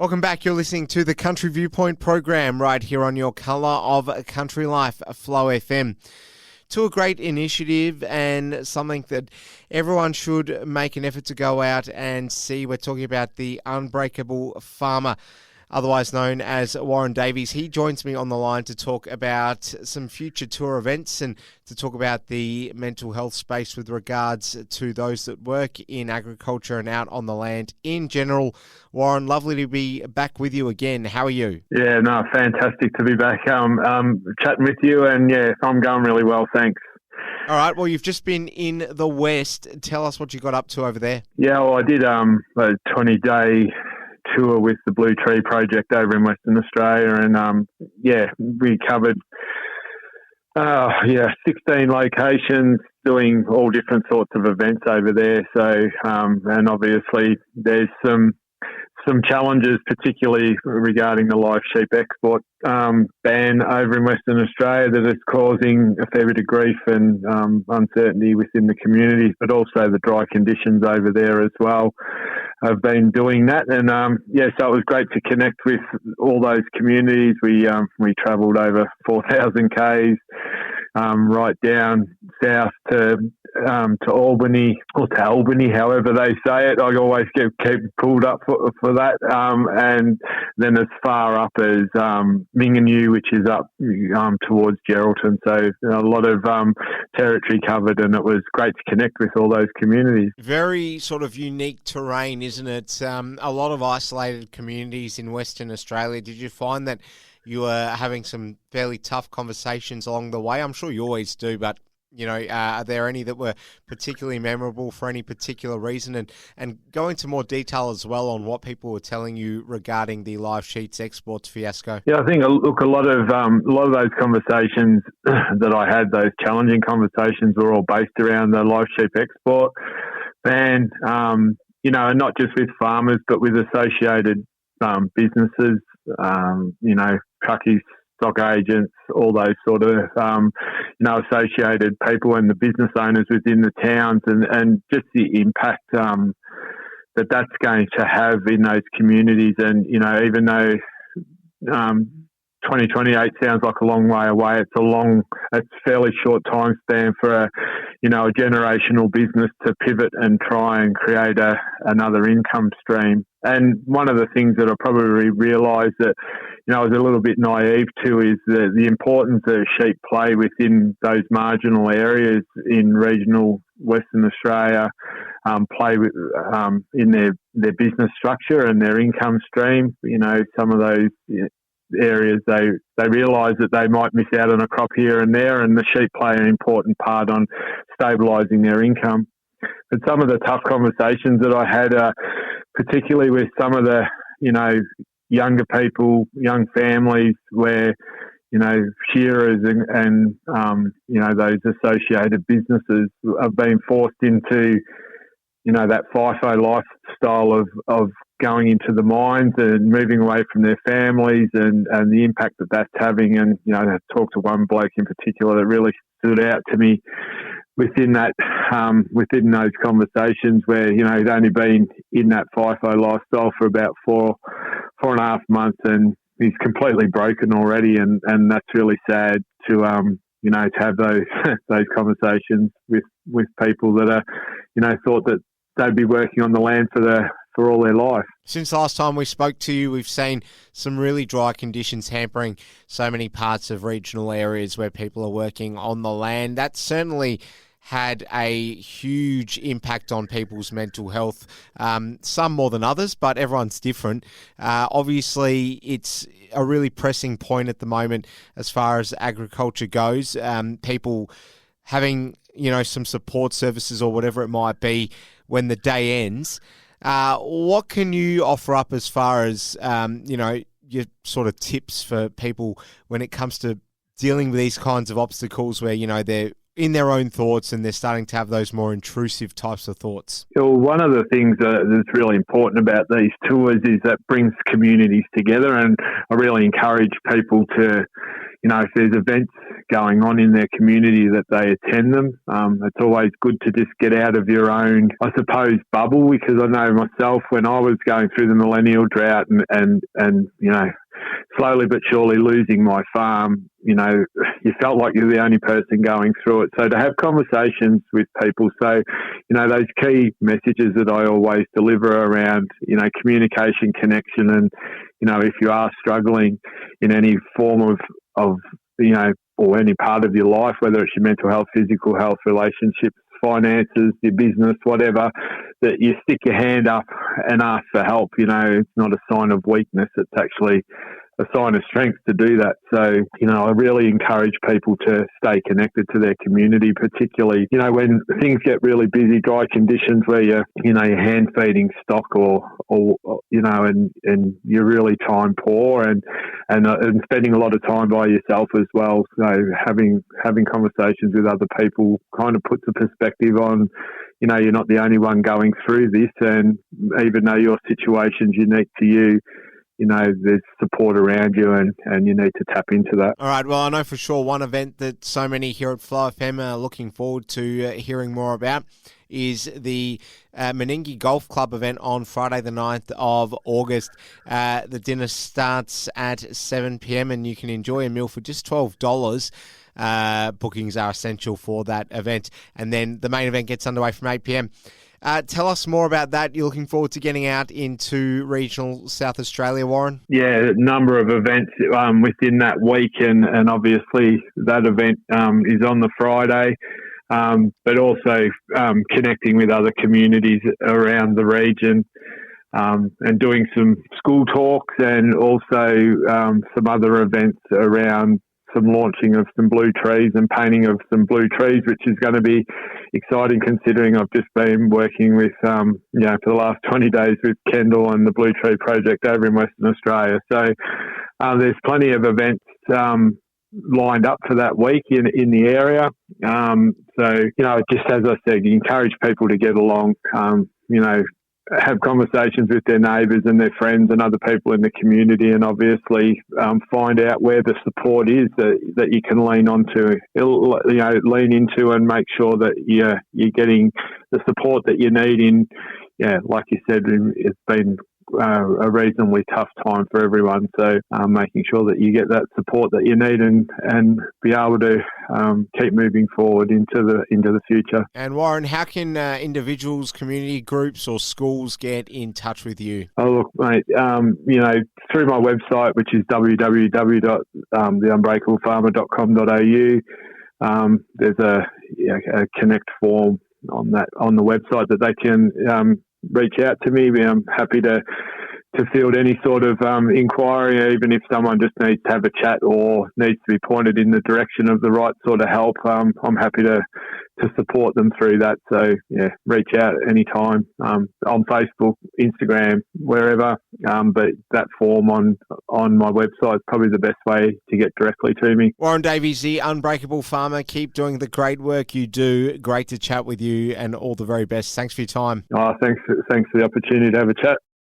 Welcome back. You're listening to the Country Viewpoint program right here on your colour of Country Life, Flow FM. To a great initiative and something that everyone should make an effort to go out and see. We're talking about the Unbreakable Farmer, otherwise known as Warren Davies. He joins me on the line to talk about some future tour events and to talk about the mental health space with regards to those that work in agriculture and out on the land in general. Warren, lovely to be back with you again. How are you? Yeah, no, fantastic to be back chatting with you, and yeah, I'm going really well, thanks. All right, well, you've just been in the West. Tell us what you got up to over there. Yeah, well, I did a 20-day tour with the Blue Tree Project over in Western Australia, and we covered 16 locations, doing all different sorts of events over there. So, and obviously there's some challenges, particularly regarding the live sheep export ban over in Western Australia, that is causing a fair bit of grief and uncertainty within the community, but also the dry conditions over there as well have been doing that. And so it was great to connect with all those communities. We travelled over 4,000 k's right down south to Albany, or to Albany, however they say it. I always keep pulled up for that. And then as far up as Meningie, which is up towards Geraldton. So a lot of territory covered, and it was great to connect with all those communities. Very sort of unique terrain, isn't it? A lot of isolated communities in Western Australia. Did you find that you were having some fairly tough conversations along the way? I'm sure you always do, but are there any that were particularly memorable for any particular reason? And go into more detail as well on what people were telling you regarding the live sheets exports fiasco. Yeah, I think a lot of those conversations that I had, those challenging conversations, were all based around the live sheep export ban. And not just with farmers, but with associated businesses. Truckies, stock agents, all those sort of, associated people and the business owners within the towns, and just the impact that's going to have in those communities. And, even though 2028 sounds like a long way away, it's a fairly short time span for a generational business to pivot and try and create another income stream. And one of the things that I probably realised that, I was a little bit naive to, is the importance that sheep play within those marginal areas in regional Western Australia, play with in their business structure and their income stream. Some of those areas, they realise that they might miss out on a crop here and there, and the sheep play an important part on stabilising their income. But some of the tough conversations that I had, particularly with some of the, younger people, young families, where, shearers and those associated businesses have been forced into, that FIFO lifestyle of going into the mines and moving away from their families, and the impact that that's having. And, I talked to one bloke in particular that really stood out to me within those conversations, where, he'd only been in that FIFO lifestyle for about four and a half months, and he's completely broken already. And that's really sad to have those conversations with people that are, thought that they'd be working on the land for all their life. Since last time we spoke to you, we've seen some really dry conditions hampering so many parts of regional areas where people are working on the land. That certainly had a huge impact on people's mental health, some more than others, but everyone's different. Obviously, it's a really pressing point at the moment as far as agriculture goes. People having, some support services or whatever it might be when the day ends. What can you offer up as far as, your sort of tips for people when it comes to dealing with these kinds of obstacles where, they're in their own thoughts and they're starting to have those more intrusive types of thoughts? Well, one of the things that's really important about these tours is that brings communities together, and I really encourage people to, if there's events going on in their community, that they attend them. It's always good to just get out of your own, I suppose, bubble, because I know myself when I was going through the millennial drought and slowly but surely losing my farm, you felt like you're the only person going through it. So to have conversations with people, so, those key messages that I always deliver around, communication, connection, and, if you are struggling in any form of or any part of your life, whether it's your mental health, physical health, relationships, finances, your business, whatever, that you stick your hand up and ask for help. It's not a sign of weakness. It's actually a sign of strength to do that. So, I really encourage people to stay connected to their community, particularly, when things get really busy, dry conditions where you're hand feeding stock or and you're really time poor and spending a lot of time by yourself as well. So having conversations with other people kind of puts a perspective on, you're not the only one going through this, and even though your situation's unique to you, there's support around you and you need to tap into that. All right. Well, I know for sure one event that so many here at Flow FM are looking forward to hearing more about is the Meningie Golf Club event on Friday the 9th of August. The dinner starts at 7 p.m. and you can enjoy a meal for just $12. Bookings are essential for that event. And then the main event gets underway from 8 p.m. Tell us more about that. You're looking forward to getting out into regional South Australia, Warren? Yeah, a number of events within that week, and obviously that event is on the Friday, but also connecting with other communities around the region and doing some school talks and also some other events around some launching of some blue trees and painting of some blue trees, which is going to be exciting considering I've just been working with, for the last 20 days with Kendall and the Blue Tree Project over in Western Australia. So there's plenty of events lined up for that week in the area. Just as I said, you encourage people to get along, have conversations with their neighbours and their friends and other people in the community, and obviously find out where the support is that you can lean into and make sure that you're getting the support that you need like you said, it's been a reasonably tough time for everyone. So making sure that you get that support that you need and be able to keep moving forward into the future. And Warren, how can individuals, community groups or schools get in touch with you? Oh, look, mate, through my website, which is www.theunbreakablefarmer.com.au, there's a connect form on the website that they can reach out to me. I'm happy to field any sort of inquiry, even if someone just needs to have a chat or needs to be pointed in the direction of the right sort of help. I'm happy to support them through that. So reach out anytime on Facebook, Instagram, wherever. But that form on my website is probably the best way to get directly to me. Warren Davies, the Unbreakable Farmer. Keep doing the great work you do. Great to chat with you, and all the very best. Thanks for your time. Thanks for the opportunity to have a chat.